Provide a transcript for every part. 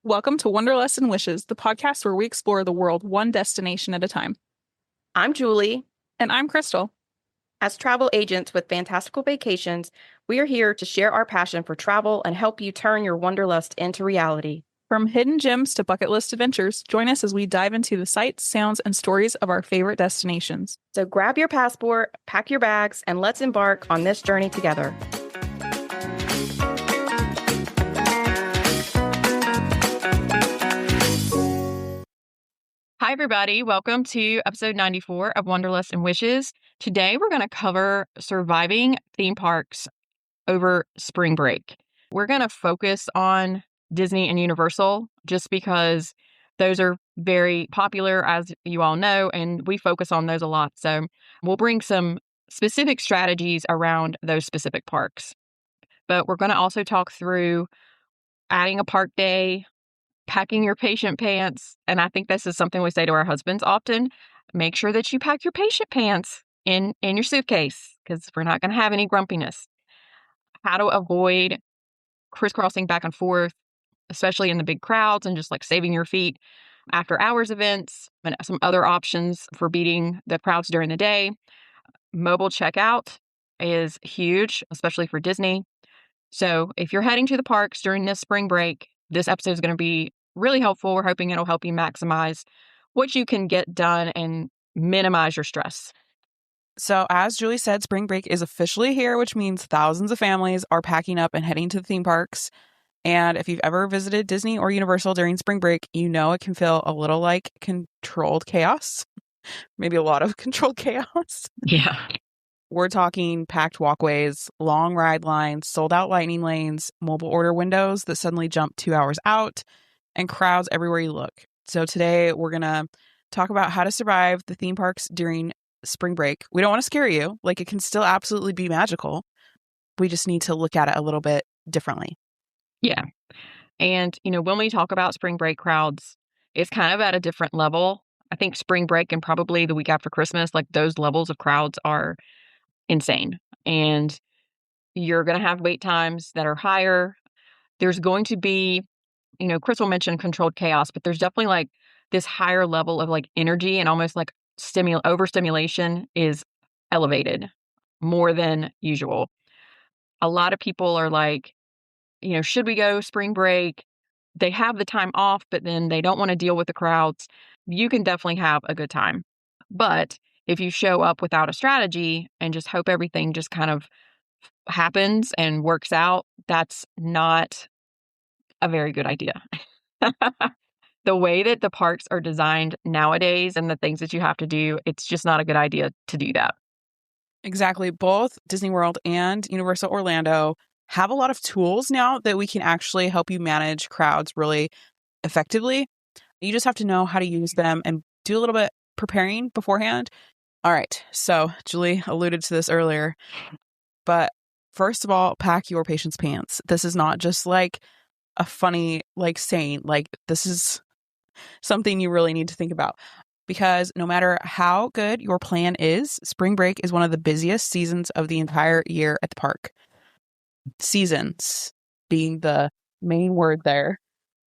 Welcome to Wanderlust Wishes, the podcast where we explore the world one destination at a time. I'm Julie. And I'm Crystal. As travel agents with Fantastical Vacations, we are here to share our passion for travel and help you turn your wanderlust into reality. From hidden gems to bucket list adventures, join us as we dive into the sights, sounds, and stories of our favorite destinations. So grab your passport, pack your bags, and let's embark on this journey together. Hi, everybody. Welcome to episode 94 of Wanderlust Wishes. Today, we're going to cover surviving theme parks over spring break. We're going to focus on Disney and Universal just because those are very popular, as you all know, and we focus on those a lot. So we'll bring some specific strategies around those specific parks. But we're going to also talk through adding a park day, packing your patient pants. And I think this is something we say to our husbands often. Make sure that you pack your patient pants in your suitcase because we're not going to have any grumpiness. How to avoid crisscrossing back and forth, especially in the big crowds, and just like saving your feet after hours events, and some other options for beating the crowds during the day. Mobile checkout is huge, especially for Disney. So if you're heading to the parks during this spring break, this episode is going to be really helpful. We're hoping it'll help you maximize what you can get done and minimize your stress. So, as Julie said, spring break is officially here, which means thousands of families are packing up and heading to the theme parks. And if you've ever visited Disney or Universal during spring break, you know it can feel a little like controlled chaos. Maybe a lot of controlled chaos. Yeah. We're talking packed walkways, long ride lines, sold out lightning lanes, mobile order windows that suddenly jump 2 hours out, and crowds everywhere you look. So today we're going to talk about how to survive the theme parks during spring break. We don't want to scare you. Like, it can still absolutely be magical. We just need to look at it a little bit differently. Yeah. And, when we talk about spring break crowds, it's kind of at a different level. I think spring break and probably the week after Christmas, like those levels of crowds are insane. And you're going to have wait times that are higher. There's going to be, Crystal mentioned controlled chaos, but there's definitely like this higher level of like energy, and almost like overstimulation is elevated more than usual. A lot of people are like, should we go spring break? They have the time off, but then they don't want to deal with the crowds. You can definitely have a good time. But if you show up without a strategy and just hope everything just kind of happens and works out, that's not a very good idea. The way that the parks are designed nowadays and the things that you have to do, it's just not a good idea to do that. Exactly. Both Disney World and Universal Orlando have a lot of tools now that we can actually help you manage crowds really effectively. You just have to know how to use them and do a little bit preparing beforehand. All right. So Julie alluded to this earlier, but first of all, pack your patient's pants. This is not just like a funny saying. Like, this is something you really need to think about, because no matter how good your plan is, spring break is one of the busiest seasons of the entire year at the park. Seasons being the main word there.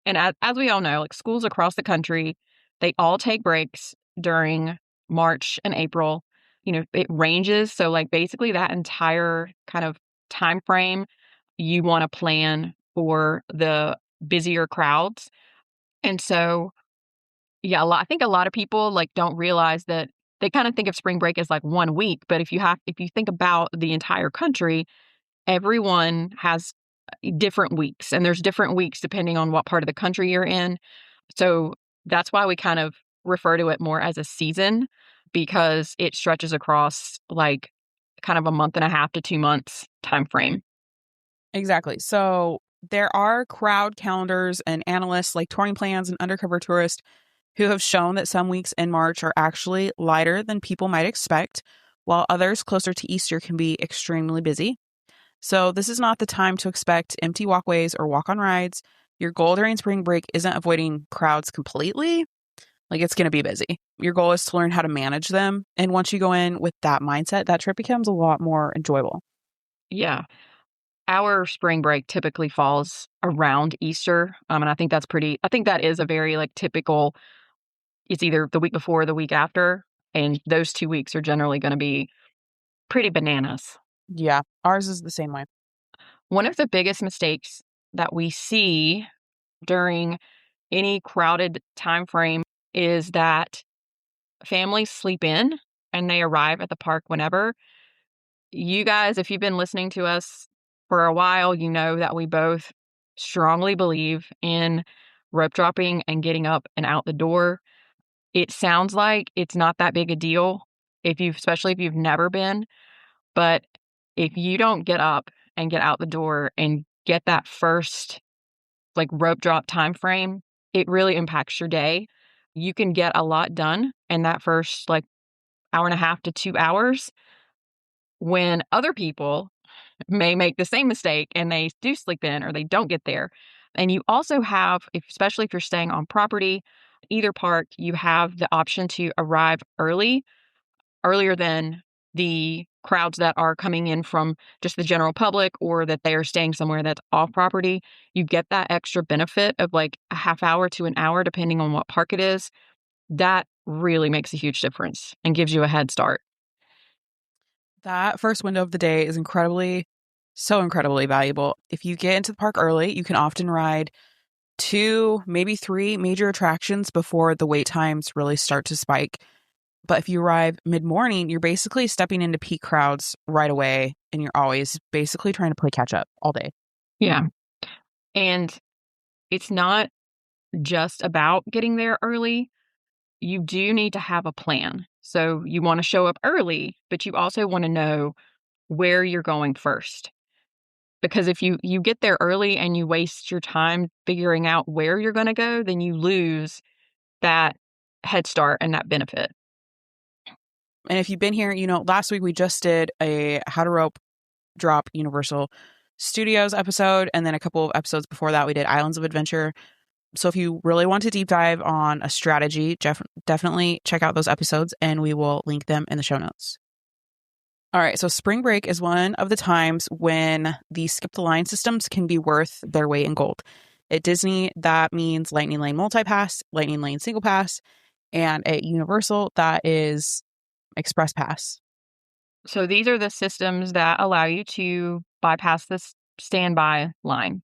And as we all know, like schools across the country, they all take breaks during March and April. It ranges. So like basically that entire kind of time frame, you want to plan for the busier crowds. And so, yeah, I think a lot of people like don't realize that. They kind of think of spring break as like 1 week, but if you think about the entire country, everyone has different weeks, and there's different weeks depending on what part of the country you're in. So that's why we kind of refer to it more as a season, because it stretches across like kind of a month and a half to 2 months time frame. Exactly. So there are crowd calendars and analysts like Touring Plans and Undercover Tourist who have shown that some weeks in March are actually lighter than people might expect, while others closer to Easter can be extremely busy. So this is not the time to expect empty walkways or walk-on rides. Your goal during spring break isn't avoiding crowds completely. Like, it's going to be busy. Your goal is to learn how to manage them. And once you go in with that mindset, that trip becomes a lot more enjoyable. Yeah. our spring break typically falls around Easter. And I think that is a very like typical, it's either the week before or the week after. And those 2 weeks are generally going to be pretty bananas. Yeah, ours is the same way. One of the biggest mistakes that we see during any crowded time frame is that families sleep in and they arrive at the park whenever. You guys, if you've been listening to us for a while, you know that we both strongly believe in rope dropping and getting up and out the door. It sounds like it's not that big a deal especially if you've never been, but if you don't get up and get out the door and get that first like rope drop time frame, it really impacts your day. You can get a lot done in that first like hour and a half to 2 hours when other people may make the same mistake and they do sleep in or they don't get there. And you also have, especially if you're staying on property, either park, you have the option to arrive earlier than the crowds that are coming in from just the general public or that they are staying somewhere that's off property. You get that extra benefit of like a half hour to an hour, depending on what park it is. That really makes a huge difference and gives you a head start. That first window of the day is so incredibly valuable. If you get into the park early, you can often ride 2, maybe 3 major attractions before the wait times really start to spike. But if you arrive mid-morning, you're basically stepping into peak crowds right away, and you're always basically trying to play catch up all day. Yeah. And it's not just about getting there early. You do need to have a plan. So you want to show up early, but you also want to know where you're going first. Because if you get there early and you waste your time figuring out where you're going to go, then you lose that head start and that benefit. And if you've been here, last week we just did a How to Rope Drop Universal Studios episode. And then a couple of episodes before that, we did Islands of Adventure. So if you really want to deep dive on a strategy, definitely check out those episodes and we will link them in the show notes. All right, so spring break is one of the times when the skip the line systems can be worth their weight in gold. At Disney, that means Lightning Lane Multi-Pass, Lightning Lane Single Pass, and at Universal, that is Express Pass. So these are the systems that allow you to bypass this standby line.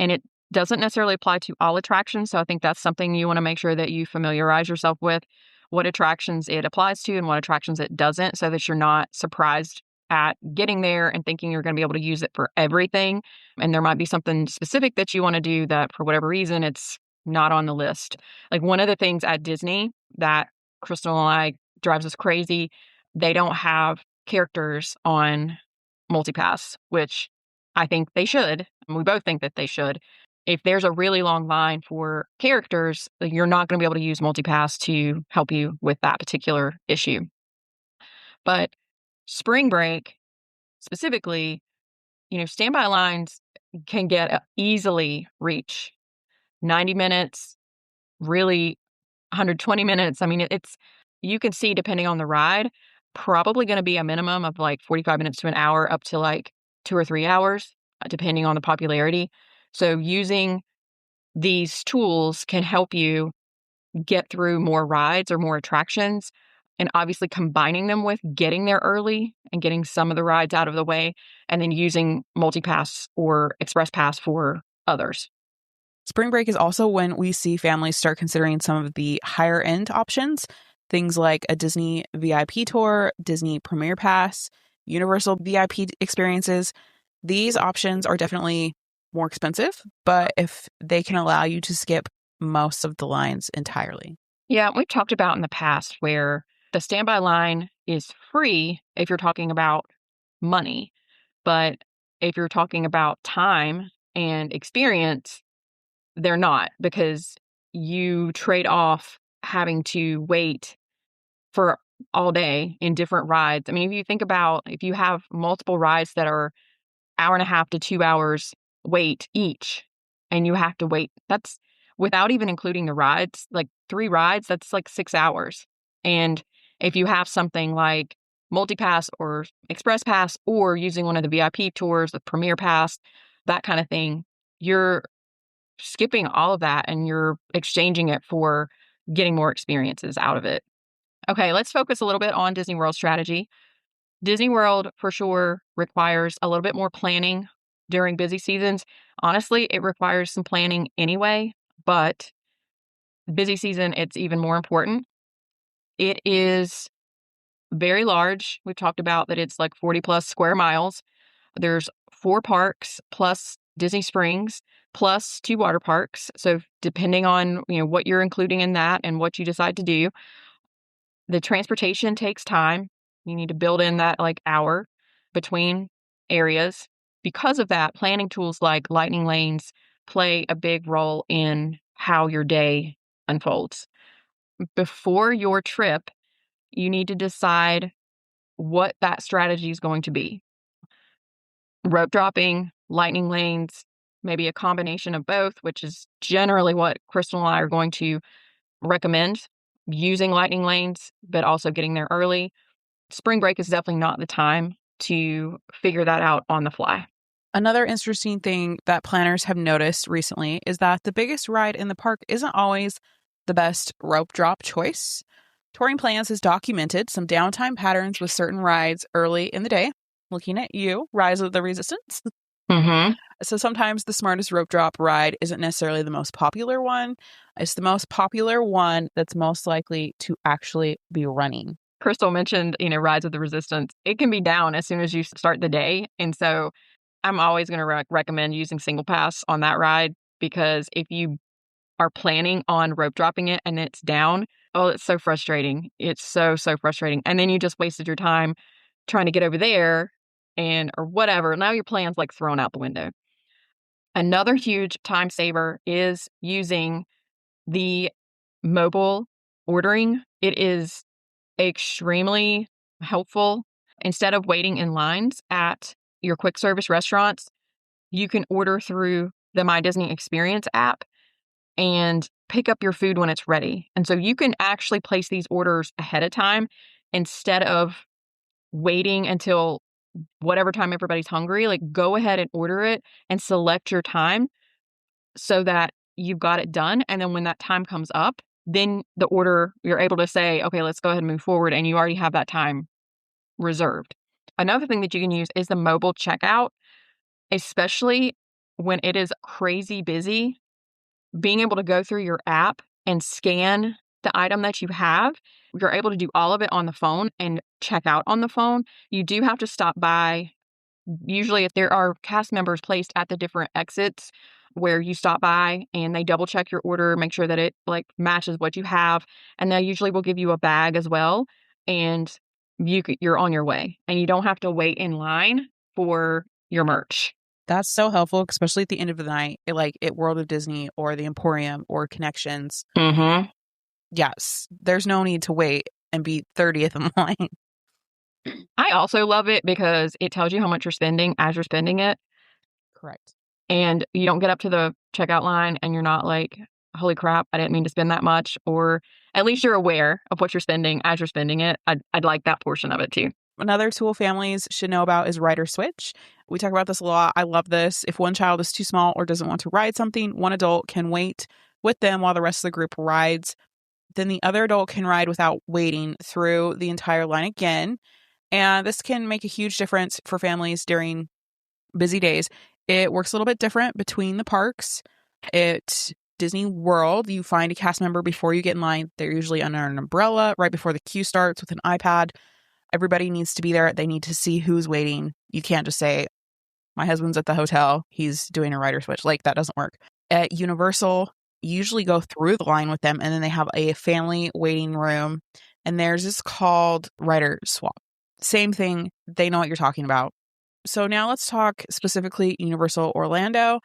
And it doesn't necessarily apply to all attractions. So I think that's something you want to make sure that you familiarize yourself with, what attractions it applies to and what attractions it doesn't, so that you're not surprised at getting there and thinking you're going to be able to use it for everything. And there might be something specific that you want to do that for whatever reason, it's not on the list. Like one of the things at Disney that Crystal and I drives us crazy, they don't have characters on MultiPass, which I think they should. And we both think that they should. If there's a really long line for characters, you're not going to be able to use MultiPass to help you with that particular issue. But spring break, specifically, standby lines can get easily reach 90 minutes, really 120 minutes. I mean, you can see, depending on the ride, probably going to be a minimum of like 45 minutes to an hour up to like 2 or 3 hours, depending on the popularity. So using these tools can help you get through more rides or more attractions, and obviously combining them with getting there early and getting some of the rides out of the way, and then using MultiPass or Express Pass for others. Spring break is also when we see families start considering some of the higher end options, things like a Disney VIP tour, Disney Premier Pass, Universal VIP experiences. These options are definitely more expensive, but if they can allow you to skip most of the lines entirely. Yeah, we've talked about in the past where the standby line is free if you're talking about money, but if you're talking about time and experience, they're not, because you trade off having to wait for all day in different rides. I mean, if you have multiple rides that are hour and a half to 2 hours wait each, and you have to wait, that's without even including the rides, like 3 rides, that's like 6 hours. And if you have something like multi-pass or express pass, or using one of the VIP tours, the premier pass, that kind of thing, you're skipping all of that and you're exchanging it for getting more experiences out of it. Okay, let's focus a little bit on Disney World strategy. Disney World for sure requires a little bit more planning during busy seasons. Honestly, it requires some planning anyway, but busy season, it's even more important. It is very large. We've talked about that it's like 40 plus square miles. There's 4 parks plus Disney Springs plus 2 water parks. So depending on, what you're including in that and what you decide to do, the transportation takes time. You need to build in that like hour between areas. Because of that, planning tools like lightning lanes play a big role in how your day unfolds. Before your trip, you need to decide what that strategy is going to be. Rope dropping, lightning lanes, maybe a combination of both, which is generally what Crystal and I are going to recommend. Using lightning lanes, but also getting there early. Spring break is definitely not the time to figure that out on the fly. Another interesting thing that planners have noticed recently is that the biggest ride in the park isn't always the best rope drop choice. Touring Plans has documented some downtime patterns with certain rides early in the day. Looking at you, Rise of the Resistance. Mm-hmm. So sometimes the smartest rope drop ride isn't necessarily the most popular one. It's the most popular one that's most likely to actually be running. Crystal mentioned, Rise of the Resistance. It can be down as soon as you start the day. And so I'm always going to recommend using single pass on that ride, because if you are planning on rope dropping it and it's down, oh, it's so frustrating. It's so, so frustrating. And then you just wasted your time trying to get over there or whatever. Now your plan's like thrown out the window. Another huge time saver is using the mobile ordering. It is extremely helpful. Instead of waiting in lines at your quick service restaurants, you can order through the My Disney Experience app and pick up your food when it's ready. And so you can actually place these orders ahead of time instead of waiting until whatever time everybody's hungry. Like, go ahead and order it and select your time so that you've got it done. And then when that time comes up, then the order, you're able to say, okay, let's go ahead and move forward. And you already have that time reserved. Another thing that you can use is the mobile checkout, especially when it is crazy busy. Being able to go through your app and scan the item that you have, you're able to do all of it on the phone and check out on the phone. You do have to stop by. Usually, if there are cast members placed at the different exits where you stop by and they double check your order, make sure that it like matches what you have. And they usually will give you a bag as well. And you're on your way and you don't have to wait in line for your merch. That's so helpful, especially at the end of the night, like at World of Disney or the Emporium or Connections. Mm-hmm. Yes, there's no need to wait and be 30th in line. I also love it because it tells you how much you're spending as you're spending it. Correct. And you don't get up to the checkout line and you're not like, holy crap, I didn't mean to spend that much. Or at least you're aware of what you're spending as you're spending it. I'd like that portion of it too. Another tool families should know about is rider switch. We talk about this a lot. I love this. If one child is too small or doesn't want to ride something, one adult can wait with them while the rest of the group rides. Then the other adult can ride without waiting through the entire line again. And this can make a huge difference for families during busy days. It works a little bit different between the parks. At Disney World, you find a cast member before you get in line. They're usually under an umbrella right before the queue starts with an iPad. Everybody needs to be there. They need to see who's waiting. You can't just say, my husband's at the hotel, he's doing a rider switch. Like, that doesn't work. At Universal, you usually go through the line with them, and then they have a family waiting room, and theirs is called rider swap. Same thing. They know what you're talking about. So now let's talk specifically Universal Orlando,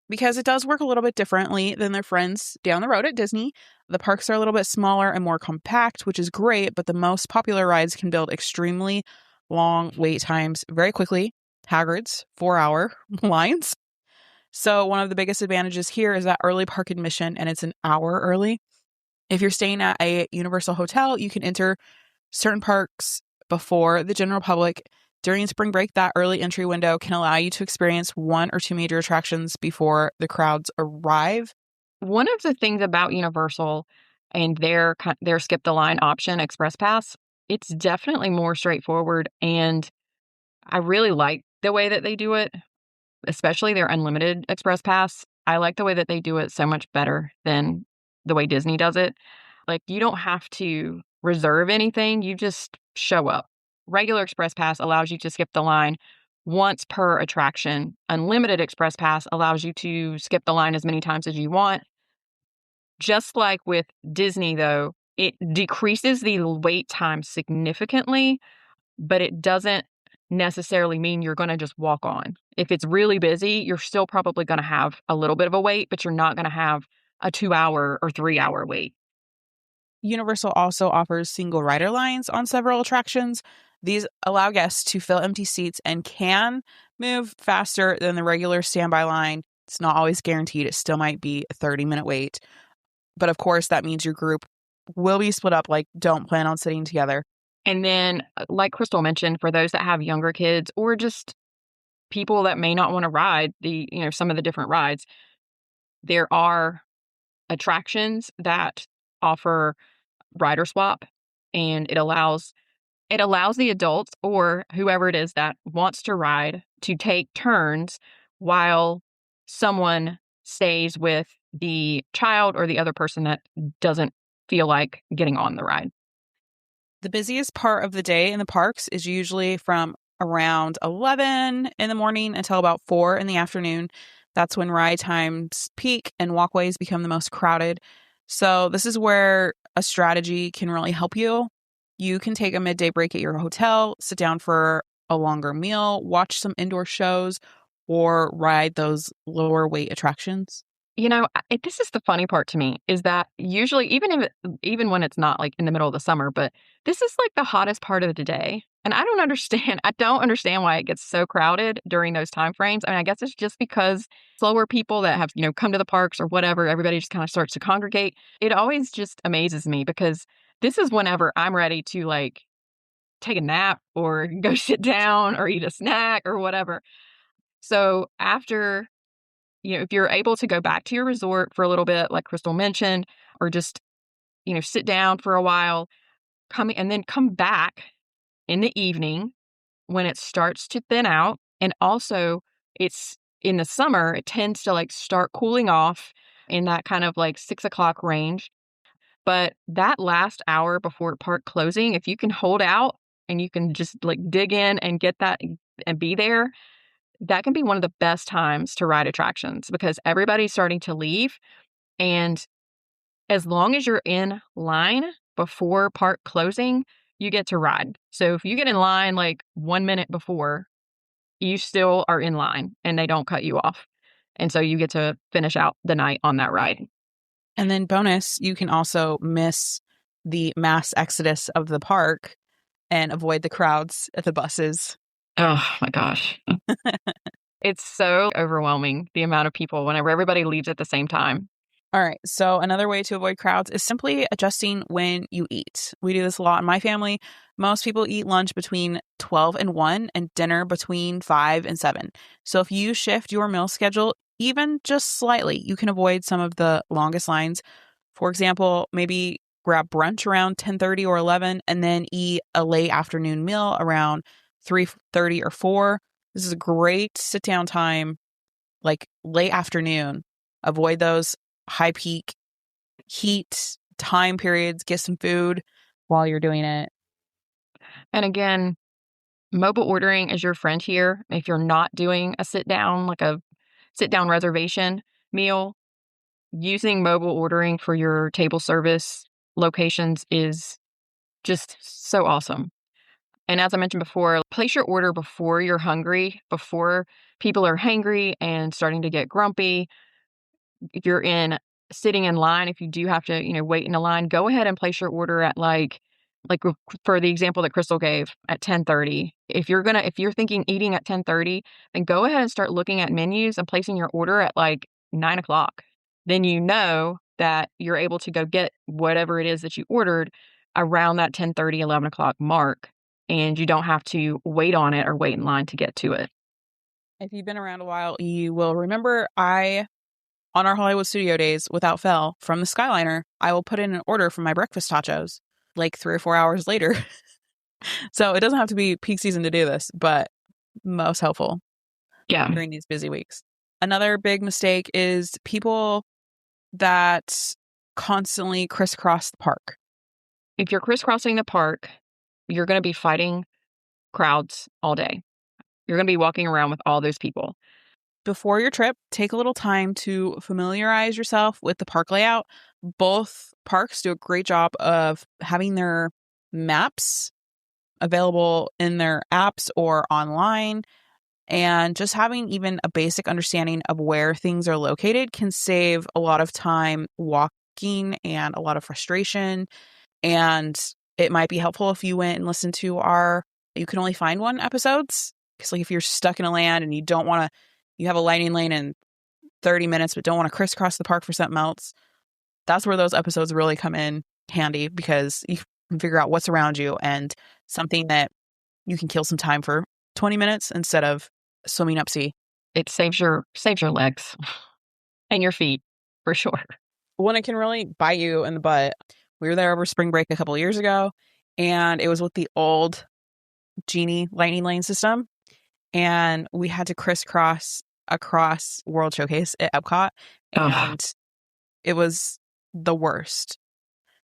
because it does work a little bit differently than their friends down the road at Disney. The parks are a little bit smaller and more compact, which is great, but the most popular rides can build extremely long wait times very quickly. Hagrid's 4-hour lines. So one of the biggest advantages here is that early park admission, and it's an hour early. If you're staying at a Universal hotel, you can enter certain parks before the general public. During spring break, that early entry window can allow you to experience one or two major attractions before the crowds arrive. One of the things about Universal and their skip the line option, Express Pass, it's definitely more straightforward, and I really like the way that they do it, especially their unlimited Express Pass. I like the way that they do it so much better than the way Disney does it. Like, you don't have to reserve anything, you just show up. Regular Express Pass allows you to skip the line once per attraction. Unlimited Express Pass allows you to skip the line as many times as you want. Just like with Disney, though, it decreases the wait time significantly, but it doesn't necessarily mean you're going to just walk on. If it's really busy, you're still probably going to have a little bit of a wait, but you're not going to have a 2-hour or 3-hour wait. Universal also offers single rider lines on several attractions. These allow guests to fill empty seats and can move faster than the regular standby line. It's not always guaranteed. It still might be a 30-minute wait. But of course, that means your group will be split up, like don't plan on sitting together. And then, like Crystal mentioned, for those that have younger kids or just people that may not want to ride some of the different rides, there are attractions that offer rider swap, and it allows the adults or whoever it is that wants to ride to take turns while someone stays with the child or the other person that doesn't feel like getting on the ride. The busiest part of the day in the parks is usually from around 11 in the morning until about 4 in the afternoon. That's when ride times peak and walkways become the most crowded. So this is where a strategy can really help you. You can take a midday break at your hotel, sit down for a longer meal, watch some indoor shows, or ride those lower weight attractions. This is the funny part to me is that usually, even when it's not like in the middle of the summer, but this is like the hottest part of the day. And I don't understand. I don't understand why it gets so crowded during those time frames. I mean, I guess it's just because slower people that have, come to the parks or whatever, everybody just kind of starts to congregate. It always just amazes me because this is whenever I'm ready to like take a nap or go sit down or eat a snack or whatever. So after, if you're able to go back to your resort for a little bit, like Crystal mentioned, or just, sit down for a while, and then come back in the evening when it starts to thin out. And also, it's in the summer, it tends to like start cooling off in that kind of like 6 o'clock range. But that last hour before park closing, if you can hold out and you can just like dig in and get that and be there, that can be one of the best times to ride attractions because everybody's starting to leave. And as long as you're in line before park closing, you get to ride. So if you get in line like 1 minute before, you still are in line and they don't cut you off. And so you get to finish out the night on that ride. And then bonus, you can also miss the mass exodus of the park and avoid the crowds at the buses. Oh my gosh. It's so overwhelming, the amount of people whenever everybody leaves at the same time. All right. So another way to avoid crowds is simply adjusting when you eat. We do this a lot in my family. Most people eat lunch between 12 and 1 and dinner between 5 and 7. So if you shift your meal schedule even just slightly, you can avoid some of the longest lines. For example, maybe grab brunch around 10:30 or 11 and then eat a late afternoon meal around 3:30 or 4. This is a great sit down time, like late afternoon. Avoid those high peak heat time periods. Get some food while you're doing it. And again, mobile ordering is your friend here. If you're not doing a sit down reservation meal, using mobile ordering for your table service locations is just so awesome. And as I mentioned before, place your order before you're hungry, before people are hangry and starting to get grumpy. If you're sitting in line, if you do have to, wait in a line, go ahead and place your order at like for the example that Crystal gave at 10:30. If you're thinking eating at 10:30, then go ahead and start looking at menus and placing your order at like 9 o'clock. Then you know that you're able to go get whatever it is that you ordered around that 10:30, 11 o'clock mark. and you don't have to wait on it or wait in line to get to it. If you've been around a while, you will remember on our Hollywood studio days, without fail, from the Skyliner, I will put in an order for my breakfast tachos like 3 or 4 hours later. So it doesn't have to be peak season to do this, but most helpful during these busy weeks. Another big mistake is people that constantly crisscross the park. If you're crisscrossing the park, you're going to be fighting crowds all day. You're going to be walking around with all those people. Before your trip, take a little time to familiarize yourself with the park layout. Both parks do a great job of having their maps available in their apps or online. And just having even a basic understanding of where things are located can save a lot of time walking and a lot of frustration. And it might be helpful if you went and listened to our You Can Only Find One episodes. Because like if you're stuck in a land and you don't want to, you have a lightning lane in 30 minutes, but don't want to crisscross the park for something else, that's where those episodes really come in handy, because you can figure out what's around you and something that you can kill some time for 20 minutes instead of swimming up sea. It saves your legs and your feet for sure. When it can really bite you in the butt. We were there over spring break a couple of years ago, and it was with the old Genie lightning lane system, and we had to crisscross across World Showcase at Epcot, and it was the worst.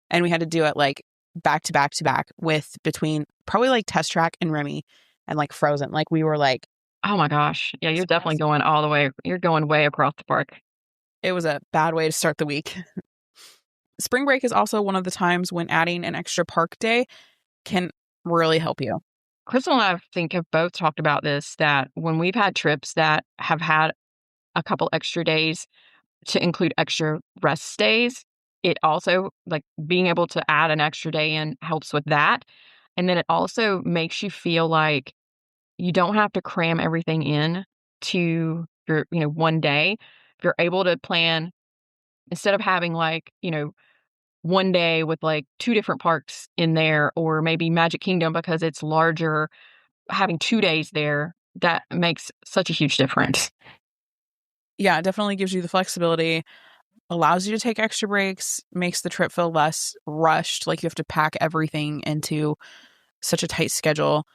And we had to do it like back to back to back with between probably like Test Track and Remy and like Frozen. Like we were like, oh my gosh. Yeah, you're definitely going all the way. You're going way across the park. It was a bad way to start the week. Spring break is also one of the times when adding an extra park day can really help you. Crystal and I think have both talked about this, that when we've had trips that have had a couple extra days to include extra rest days, it also, like, being able to add an extra day in helps with that. And then it also makes you feel like you don't have to cram everything in to your, one day. If you're able to plan, instead of having like, one day with like 2 different parks in there, or maybe Magic Kingdom because it's larger, having 2 days there, that makes such a huge difference. Yeah, it definitely gives you the flexibility, allows you to take extra breaks, makes the trip feel less rushed, like you have to pack everything into such a tight schedule.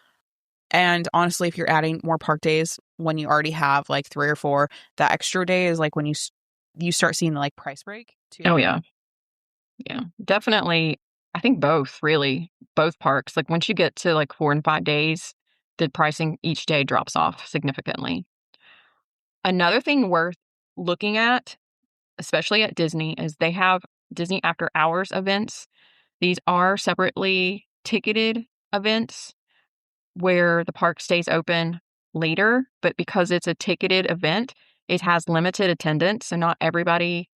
And honestly, if you're adding more park days when you already have like 3 or 4, that extra day is like when you start seeing the like price break too. Oh, yeah. Yeah, definitely. I think both parks. Like once you get to like 4 and 5 days, the pricing each day drops off significantly. Another thing worth looking at, especially at Disney, is they have Disney After Hours events. These are separately ticketed events where the park stays open later, but because it's a ticketed event, it has limited attendance, so not everybody,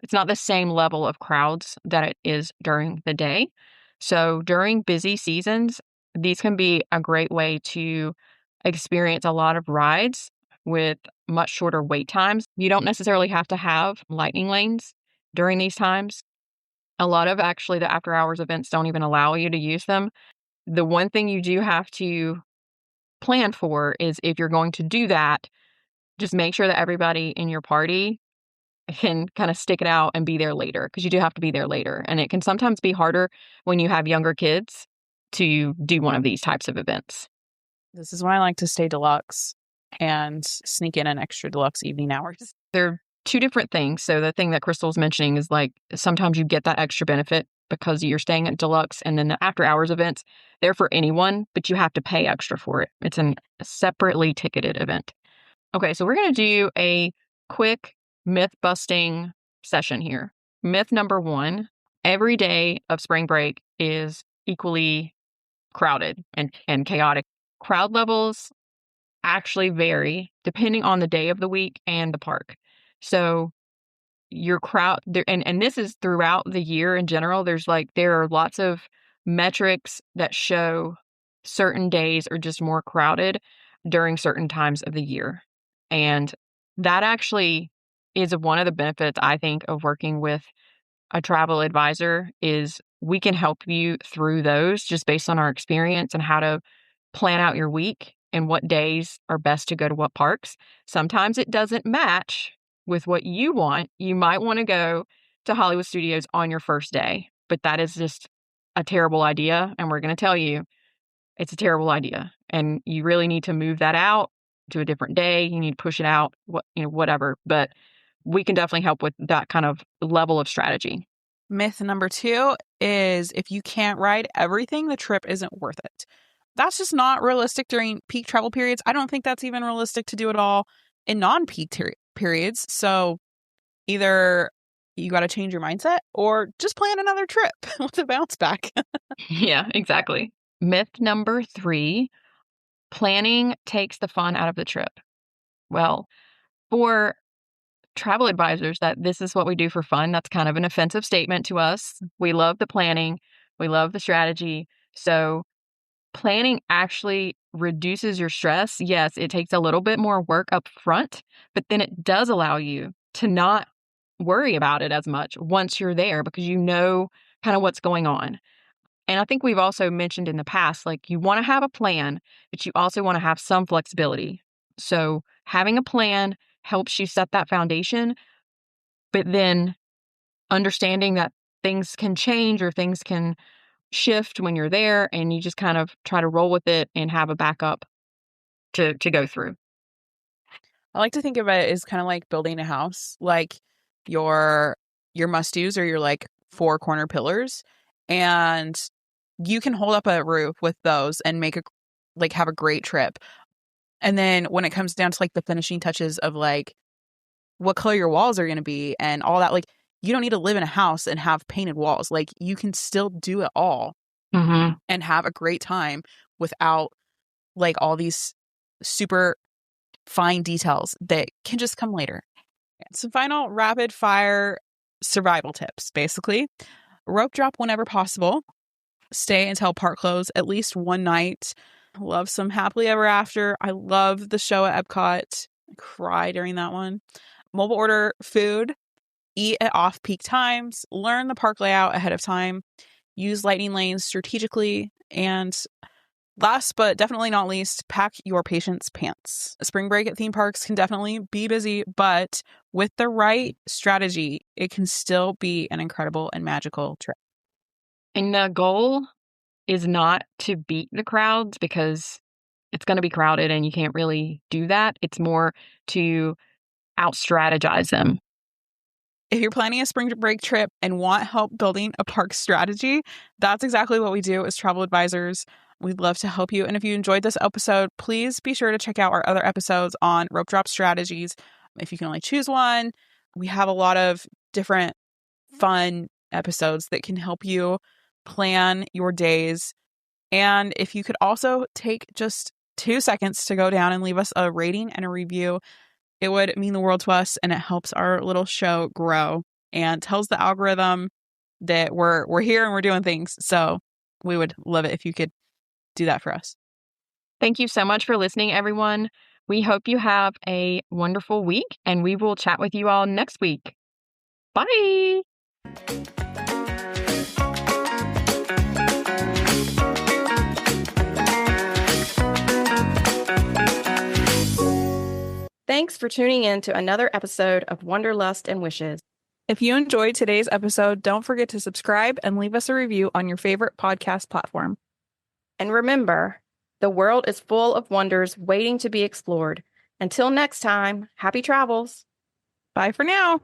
it's not the same level of crowds that it is during the day. So during busy seasons, these can be a great way to experience a lot of rides with much shorter wait times. You don't necessarily have to have lightning lanes during these times. A lot of actually the after hours events don't even allow you to use them. The one thing you do have to plan for is, if you're going to do that, just make sure that everybody in your party can kind of stick it out and be there later, because you do have to be there later. And it can sometimes be harder when you have younger kids to do one of these types of events. This is when I like to stay deluxe and sneak in an extra deluxe evening hours. They're 2 different things. So the thing that Crystal's mentioning is like sometimes you get that extra benefit because you're staying at deluxe, and then the after hours events, they're for anyone, but you have to pay extra for it. It's a separately ticketed event. Okay, so we're going to do a quick myth busting session here. Myth number 1, every day of spring break is equally crowded and chaotic. Crowd levels actually vary depending on the day of the week and the park. So your crowd there, and this is throughout the year in general, there are lots of metrics that show certain days are just more crowded during certain times of the year. And that actually is one of the benefits, I think, of working with a travel advisor, is we can help you through those just based on our experience and how to plan out your week and what days are best to go to what parks. Sometimes it doesn't match with what you want. You might want to go to Hollywood Studios on your first day, but that is just a terrible idea. And we're going to tell you it's a terrible idea. And you really need to move that out to a different day. You need to push it out, whatever. But we can definitely help with that kind of level of strategy. Myth number 2 is if you can't ride everything, the trip isn't worth it. That's just not realistic during peak travel periods. I don't think that's even realistic to do it all in non-peak periods. So either you got to change your mindset or just plan another trip with a bounce back. Yeah, exactly. Myth number 3, planning takes the fun out of the trip. Well, for travel advisors, that this is what we do for fun, that's kind of an offensive statement to us. We love the planning. We love the strategy. So planning actually reduces your stress. Yes, it takes a little bit more work up front, but then it does allow you to not worry about it as much once you're there because you know kind of what's going on. And I think we've also mentioned in the past, like you want to have a plan, but you also want to have some flexibility. So having a plan helps you set that foundation, but then understanding that things can change or things can shift when you're there, and you just kind of try to roll with it and have a backup to go through. I like to think of it as kind of like building a house, like your must-dos or your like 4 corner pillars, and you can hold up a roof with those and have a great trip. And then when it comes down to like the finishing touches of like what color your walls are going to be and all that, like you don't need to live in a house and have painted walls. Like you can still do it all and have a great time without like all these super fine details that can just come later. Some final rapid fire survival tips, basically. Rope drop whenever possible. Stay until park close at least one night. Love some happily ever after. I love the show at Epcot. I cry during that one. Mobile order food. Eat at off-peak times. Learn the park layout ahead of time. Use lightning lanes strategically. And last but definitely not least, pack your patience pants. A spring break at theme parks can definitely be busy, but with the right strategy, it can still be an incredible and magical trip. And the goal is not to beat the crowds because it's going to be crowded and you can't really do that. It's more to out-strategize them. If you're planning a spring break trip and want help building a park strategy, that's exactly what we do as travel advisors. We'd love to help you. And if you enjoyed this episode, please be sure to check out our other episodes on rope drop strategies. If you can only choose one, we have a lot of different fun episodes that can help you plan your days. And if you could also take just 2 seconds to go down and leave us a rating and a review, it would mean the world to us, and it helps our little show grow and tells the algorithm that we're here and we're doing things. So we would love it if you could do that for us. Thank you so much for listening, everyone. We hope you have a wonderful week, and we will chat with you all next week. Bye. Thanks for tuning in to another episode of Wanderlust and Wishes. If you enjoyed today's episode, don't forget to subscribe and leave us a review on your favorite podcast platform. And remember, the world is full of wonders waiting to be explored. Until next time, happy travels. Bye for now.